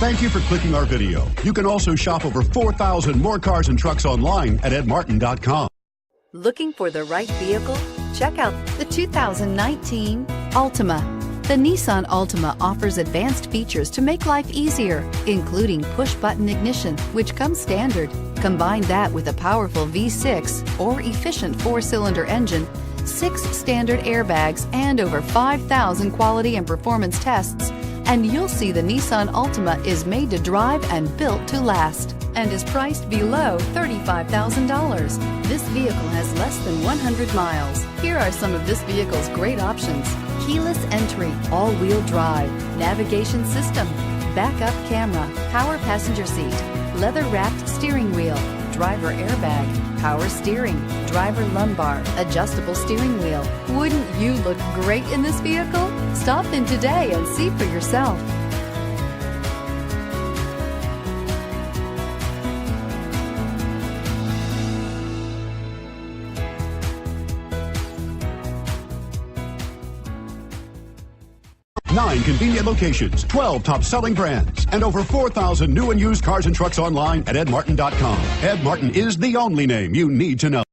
Thank you for clicking our video. You can also shop over 4,000 more cars and trucks online at edmartin.com. Looking for the right vehicle? Check out the 2019 Altima. The Nissan Altima offers advanced features to make life easier, including push-button ignition, which comes standard. Combine that with a powerful V6 or efficient 4-cylinder engine, 6 standard airbags, and over 5,000 quality and performance tests, and you'll see the Nissan Altima is made to drive and built to last, and is priced below $35,000. This vehicle has less than 100 miles. Here are some of this vehicle's great options: keyless entry, all-wheel drive, navigation system, backup camera, power passenger seat, leather-wrapped steering wheel, driver airbag, power steering, driver lumbar, adjustable steering wheel. Wouldn't you look great in this vehicle? Stop in today and see for yourself. Nine convenient locations, 12 top-selling brands, and over 4,000 new and used cars and trucks online at edmartin.com. Ed Martin is the only name you need to know.